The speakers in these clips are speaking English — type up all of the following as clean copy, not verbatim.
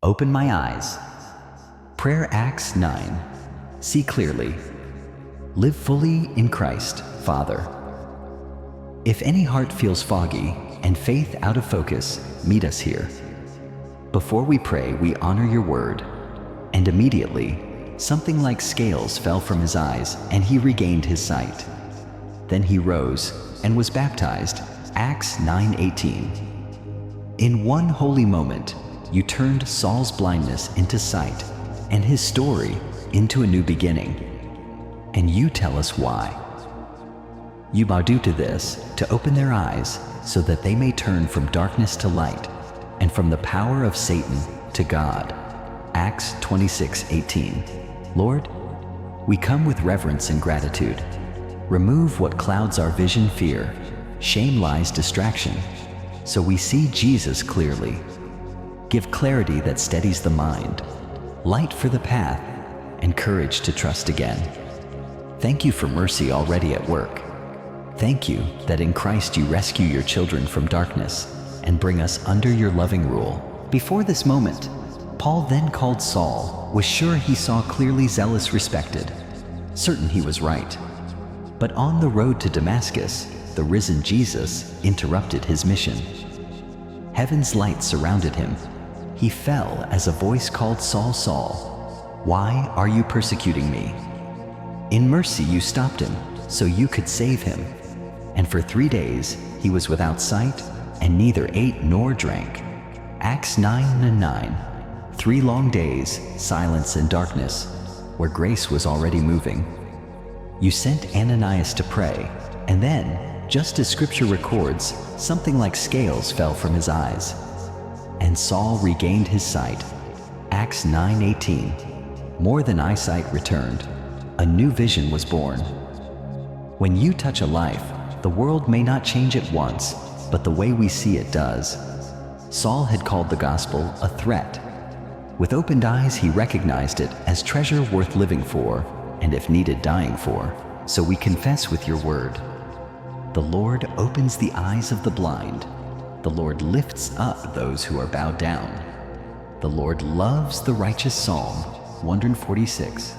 Open my eyes. Prayer Acts 9. See clearly. Live fully in Christ, Father. If any heart feels foggy and faith out of focus, meet us here. Before we pray, we honor your word. And immediately, something like scales fell from his eyes, and he regained his sight. Then he rose and was baptized. Acts 9:18. In one holy moment, you turned Saul's blindness into sight, and his story into a new beginning. And you tell us why. You do to this to open their eyes so that they may turn from darkness to light and from the power of Satan to God. Acts 26:18. Lord, we come with reverence and gratitude. Remove what clouds our vision, fear, shame, lies, distraction, so we see Jesus clearly. Give clarity that steadies the mind, light for the path, and courage to trust again. Thank you for mercy already at work. Thank you that in Christ you rescue your children from darkness and bring us under your loving rule. Before this moment, Paul then called Saul, was sure he saw clearly, zealous, respected, certain he was right. But on the road to Damascus, the risen Jesus interrupted his mission. Heaven's light surrounded him. He fell as a voice called, Saul, Saul, why are you persecuting me? In mercy you stopped him, so you could save him. And for 3 days he was without sight and neither ate nor drank. Acts 9:9. 3 long days, silence and darkness, where grace was already moving. You sent Ananias to pray, and then, just as scripture records, something like scales fell from his eyes. And Saul regained his sight. Acts 9:18. More than eyesight returned. A new vision was born. When you touch a life, the world may not change at once, but the way we see it does. Saul had called the gospel a threat. With opened eyes, he recognized it as treasure worth living for, and if needed, dying for. So we confess with your word. The Lord opens the eyes of the blind. The Lord lifts up those who are bowed down. The Lord loves the righteous. Psalm 146.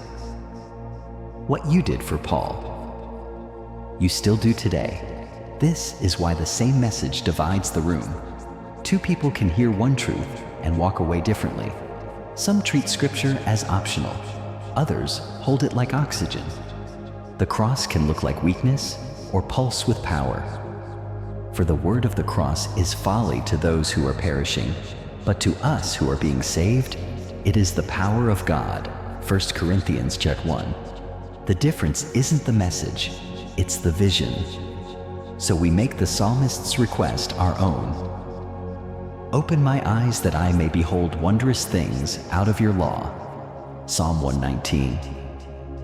What you did for Paul, you still do today. This is why the same message divides the room. 2 people can hear one truth and walk away differently. Some treat scripture as optional. Others hold it like oxygen. The cross can look like weakness or pulse with power. For the word of the cross is folly to those who are perishing, but to us who are being saved, it is the power of God. 1 Corinthians 1. The difference isn't the message, it's the vision. So we make the psalmist's request our own. Open my eyes that I may behold wondrous things out of your law. Psalm 119.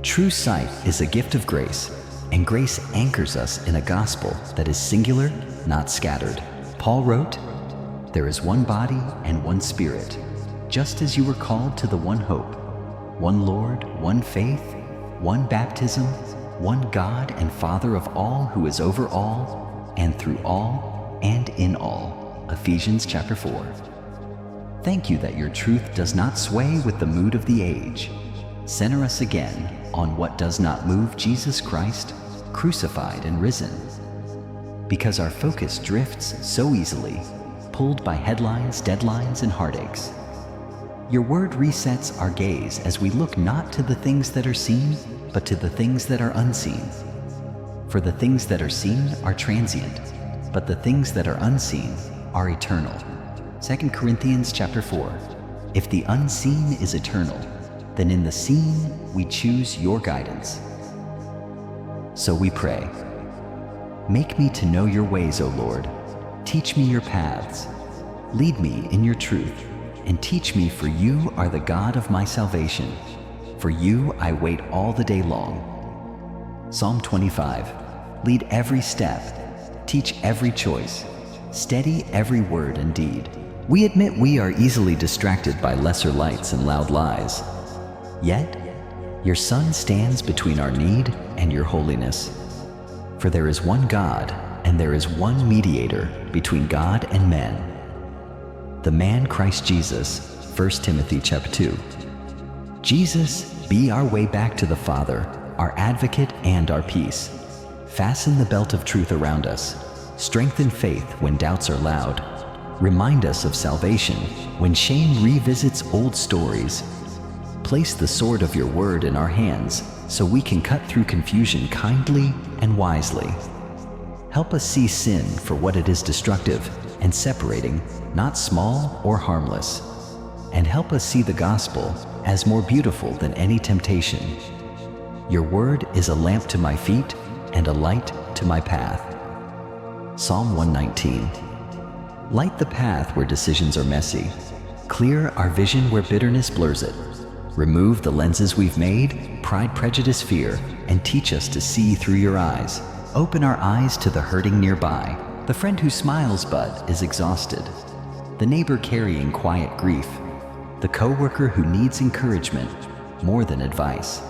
True sight is a gift of grace, and grace anchors us in a gospel that is singular, not scattered. Paul wrote, there is one body and one spirit, just as you were called to the one hope, one Lord, one faith, one baptism, one God and Father of all, who is over all, and through all, and in all. Ephesians 4. Thank you that your truth does not sway with the mood of the age. Center us again on what does not move, Jesus Christ, crucified and risen. Because our focus drifts so easily, pulled by headlines, deadlines, and heartaches. Your word resets our gaze as we look not to the things that are seen, but to the things that are unseen. For the things that are seen are transient, but the things that are unseen are eternal. 2 Corinthians 4. If the unseen is eternal, then in the seen we choose your guidance. So we pray, make me to know your ways, O Lord. Teach me your paths. Lead me in your truth, and teach me, for you are the God of my salvation. For you I wait all the day long. Psalm 25. Lead every step, teach every choice, steady every word and deed. We admit we are easily distracted by lesser lights and loud lies. Yet, your Son stands between our need and your holiness. For there is one God, and there is one mediator between God and men, the man Christ Jesus, 1 Timothy chapter 2. Jesus, be our way back to the Father, our advocate and our peace. Fasten the belt of truth around us. Strengthen faith when doubts are loud. Remind us of salvation when shame revisits old stories. Place the sword of your word in our hands so we can cut through confusion kindly and wisely. Help us see sin for what it is, destructive and separating, not small or harmless. And help us see the gospel as more beautiful than any temptation. Your word is a lamp to my feet and a light to my path. Psalm 119. Light the path where decisions are messy. Clear our vision where bitterness blurs it. Remove the lenses we've made, pride, prejudice, fear, and teach us to see through your eyes. Open our eyes to the hurting nearby, the friend who smiles but is exhausted, the neighbor carrying quiet grief, the coworker who needs encouragement more than advice.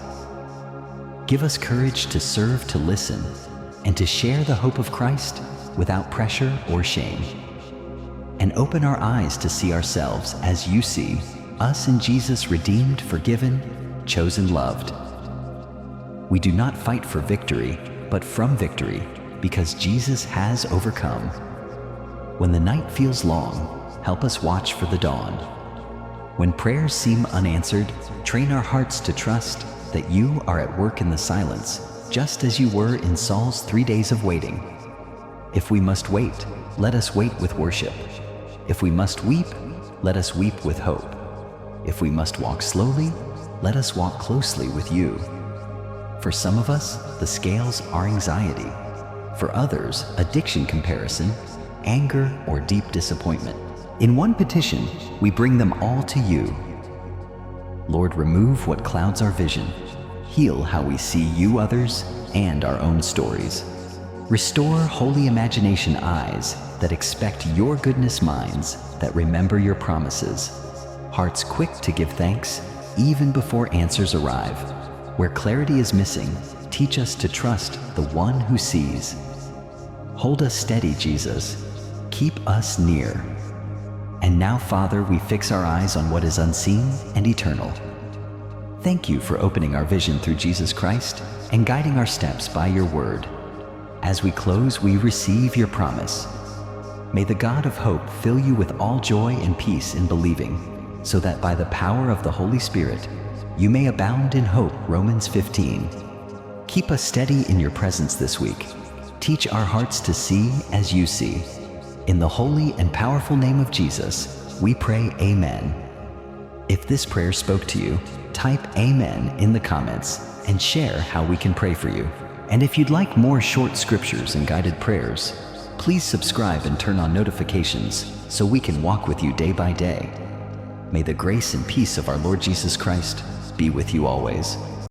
Give us courage to serve, to listen, and to share the hope of Christ without pressure or shame. And open our eyes to see ourselves as you see us in Jesus, redeemed, forgiven, chosen, loved. We do not fight for victory, but from victory, because Jesus has overcome. When the night feels long, help us watch for the dawn. When prayers seem unanswered, train our hearts to trust that you are at work in the silence, just as you were in Saul's 3 days of waiting. If we must wait, let us wait with worship. If we must weep, let us weep with hope. If we must walk slowly, let us walk closely with you. For some of us, the scales are anxiety. For others, addiction, comparison, anger, or deep disappointment. In one petition, we bring them all to you. Lord, remove what clouds our vision. Heal how we see you, others, and our own stories. Restore holy imagination eyes that expect your goodness, minds that remember your promises. Hearts quick to give thanks even before answers arrive. Where clarity is missing, teach us to trust the one who sees. Hold us steady, Jesus. Keep us near. And now, Father, we fix our eyes on what is unseen and eternal. Thank you for opening our vision through Jesus Christ and guiding our steps by your word. As we close, we receive your promise. May the God of hope fill you with all joy and peace in believing, so that by the power of the Holy Spirit, you may abound in hope. Romans 15. Keep us steady in your presence this week. Teach our hearts to see as you see. In the holy and powerful name of Jesus, we pray, amen. If this prayer spoke to you, type amen in the comments and share how we can pray for you. And if you'd like more short scriptures and guided prayers, please subscribe and turn on notifications so we can walk with you day by day. May the grace and peace of our Lord Jesus Christ be with you always.